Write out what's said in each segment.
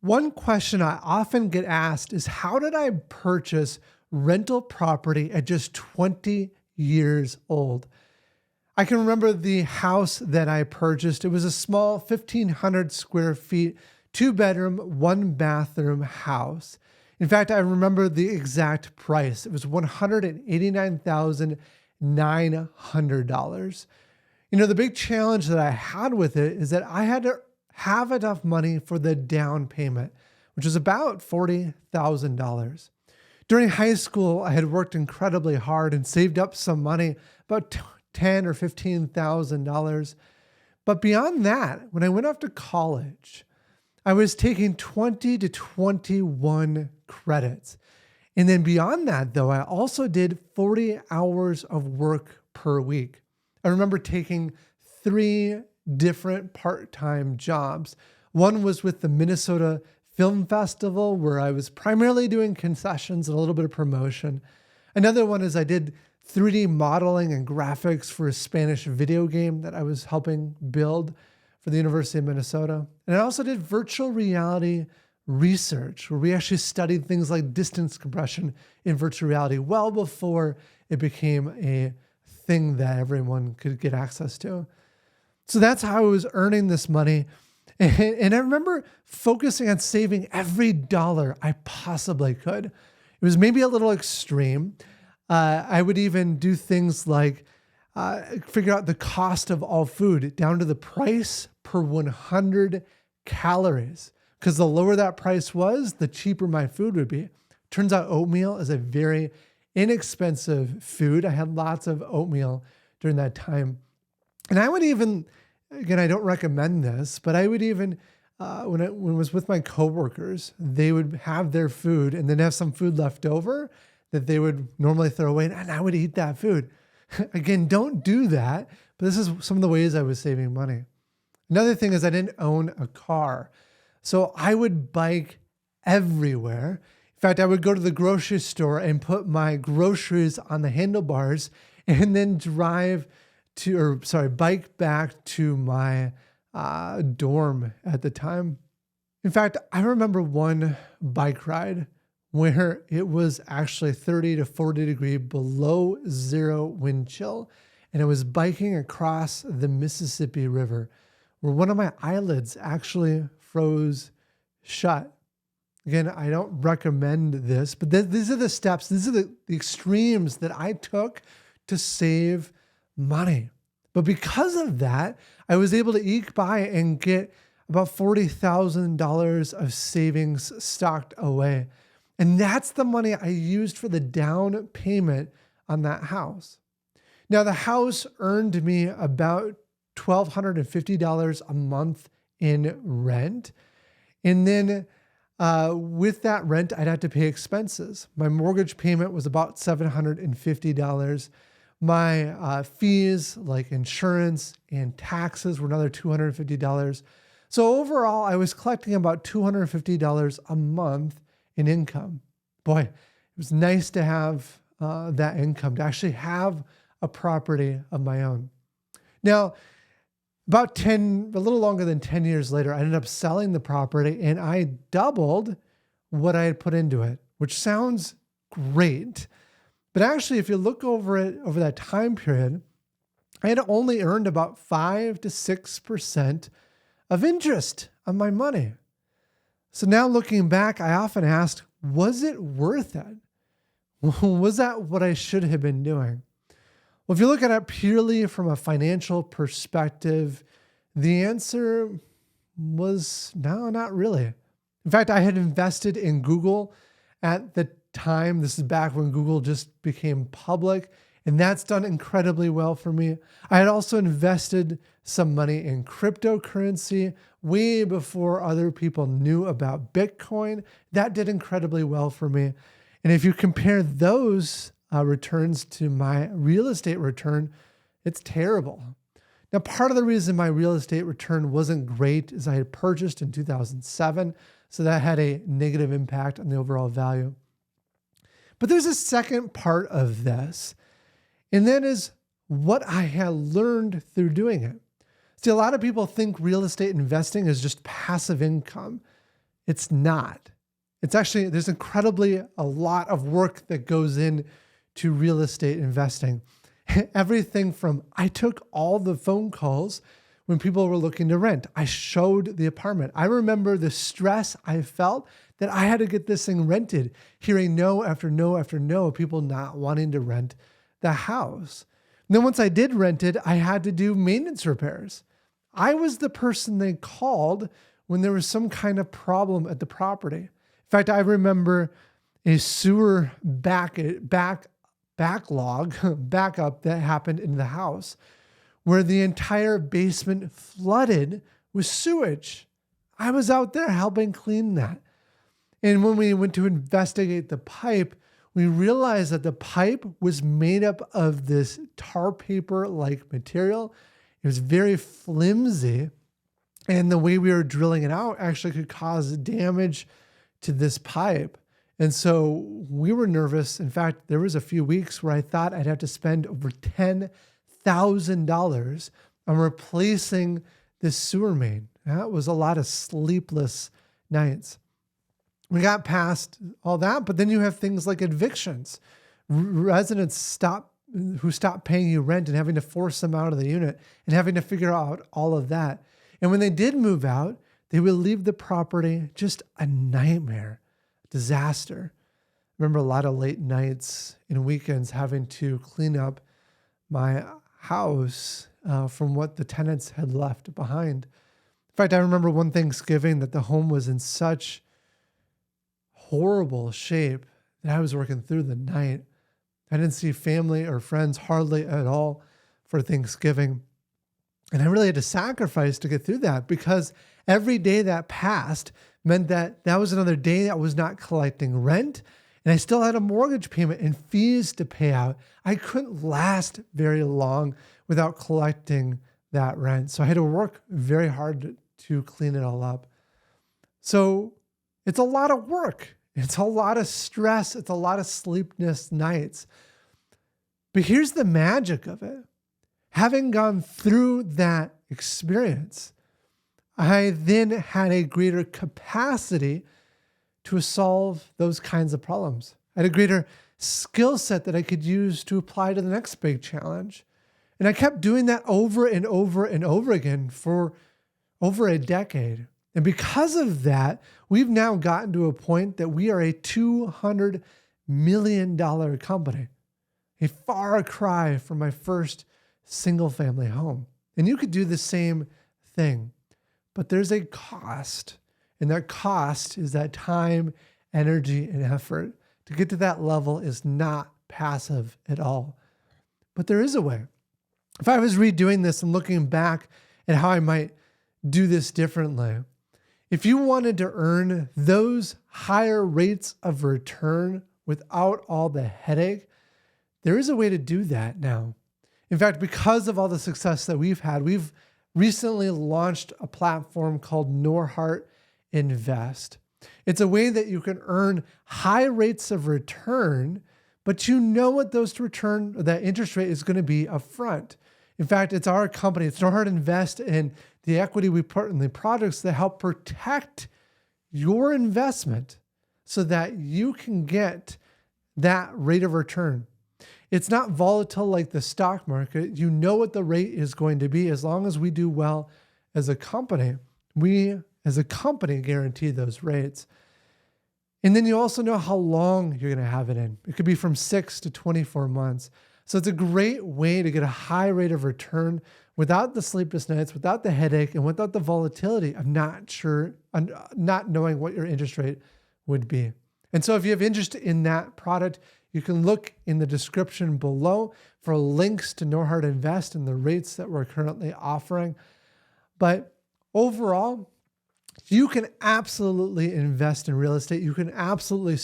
One question I often get asked is, how did I purchase rental property at just 20 years old? I can remember the house that I purchased. It was a small 1,500 square feet, 2 bedroom, 1 bathroom house. In fact, I remember the exact price. It was $189,900. The big challenge that I had with it is that I had to have enough money for the down payment, which was about $40,000. During high school, I had worked incredibly hard and saved up some money, about $10,000 or $15,000. But beyond that, when I went off to college, I was taking 20 to 21 credits. And then beyond that, though, I also did 40 hours of work per week. I remember taking 3 different part-time jobs. One was with the Minnesota Film Festival, where I was primarily doing concessions and a little bit of promotion. Another one is I did 3D modeling and graphics for a Spanish video game that I was helping build for the University of Minnesota. And I also did virtual reality research, where we actually studied things like distance compression in virtual reality well before it became a thing that everyone could get access to. So that's how I was earning this money. And I remember focusing on saving every dollar I possibly could. It was maybe a little extreme. I would even do things like figure out the cost of all food down to the price per 100 calories. Because the lower that price was, the cheaper my food would be. Turns out oatmeal is a very inexpensive food. I had lots of oatmeal during that time. And I would even, again, I don't recommend this, but I would even, when I was with my coworkers, they would have their food and then have some food left over that they would normally throw away, and I would eat that food. Again, don't do that, but this is some of the ways I was saving money. Another thing is I didn't own a car, so I would bike everywhere. In fact, I would go to the grocery store and put my groceries on the handlebars and then bike back to my dorm at the time. In fact, I remember one bike ride where it was actually 30 to 40 degree below zero wind chill. And I was biking across the Mississippi River, where one of my eyelids actually froze shut. Again, I don't recommend this, but these are the steps, these are the extremes that I took to save money. But because of that, I was able to eke by and get about $40,000 of savings stocked away. And that's the money I used for the down payment on that house. Now, the house earned me about $1,250 a month in rent. And then with that rent, I'd have to pay expenses. My mortgage payment was about $750. My fees like insurance and taxes were another $250. So overall, I was collecting about $250 a month in income. Boy, it was nice to have that income, to actually have a property of my own. Now, a little longer than 10 years later, I ended up selling the property and I doubled what I had put into it, which sounds great. But actually, if you look over that time period, I had only earned about 5 to 6% of interest on my money. So now looking back, I often asked, was it worth it? Was that what I should have been doing? Well, if you look at it purely from a financial perspective, the answer was no, not really. In fact, I had invested in Google at the time. This is back when Google just became public, and that's done incredibly well for me. I had also invested some money in cryptocurrency way before other people knew about Bitcoin. That did incredibly well for me. And if you compare those returns to my real estate return, it's terrible. Now, part of the reason my real estate return wasn't great is I had purchased in 2007, so that had a negative impact on the overall value. But there's a second part of this, and that is what I had learned through doing it. See, a lot of people think real estate investing is just passive income. It's not. It's actually, there's incredibly a lot of work that goes in to real estate investing. Everything from, I took all the phone calls when people were looking to rent. I showed the apartment. I remember the stress I felt that I had to get this thing rented, hearing no after no after no, people not wanting to rent the house. And then once I did rent it, I had to do maintenance repairs. I was the person they called when there was some kind of problem at the property. In fact, I remember a sewer backup that happened in the house where the entire basement flooded with sewage. I was out there helping clean that. And when we went to investigate the pipe, we realized that the pipe was made up of this tar paper-like material. It was very flimsy. And the way we were drilling it out actually could cause damage to this pipe. And so we were nervous. In fact, there was a few weeks where I thought I'd have to spend over $10,000 on replacing this sewer main. That was a lot of sleepless nights. We got past all that, but then you have things like evictions. Residents who stop paying you rent and having to force them out of the unit and having to figure out all of that. And when they did move out, they would leave the property just a nightmare, disaster. I remember a lot of late nights and weekends having to clean up my house from what the tenants had left behind. In fact, I remember one Thanksgiving that the home was in such horrible shape that I was working through the night. I didn't see family or friends hardly at all for Thanksgiving. And I really had to sacrifice to get through that because every day that passed meant that that was another day I was not collecting rent and I still had a mortgage payment and fees to pay out. I couldn't last very long without collecting that rent. So I had to work very hard to clean it all up. So it's a lot of work. It's a lot of stress. It's a lot of sleepless nights. But here's the magic of it. Having gone through that experience, I then had a greater capacity to solve those kinds of problems. I had a greater skill set that I could use to apply to the next big challenge. And I kept doing that over and over and over again for over a decade. And because of that, we've now gotten to a point that we are a $200 million company, a far cry from my first single family home. And you could do the same thing, but there's a cost. And that cost is that time, energy, and effort. To get to that level is not passive at all. But there is a way. If I was redoing this and looking back at how I might do this differently, if you wanted to earn those higher rates of return without all the headache, there is a way to do that now. In fact, because of all the success that we've had, we've recently launched a platform called Norhart Invest. It's a way that you can earn high rates of return, but you know what that interest rate is going to be upfront. In fact, it's our company, it's Norhart Invest, and the equity we put in the products that help protect your investment so that you can get that rate of return. It's not volatile like the stock market. You know what the rate is going to be as long as we do well as a company. We, as a company, guarantee those rates. And then you also know how long you're going to have it in. It could be from 6 to 24 months. So it's a great way to get a high rate of return without the sleepless nights, without the headache, and without the volatility of not knowing what your interest rate would be. And so if you have interest in that product, you can look in the description below for links to Norhart Invest and the rates that we're currently offering. But overall, you can absolutely invest in real estate. You can absolutely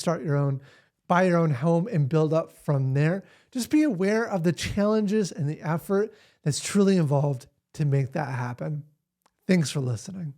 buy your own home and build up from there. Just be aware of the challenges and the effort that's truly involved to make that happen. Thanks for listening.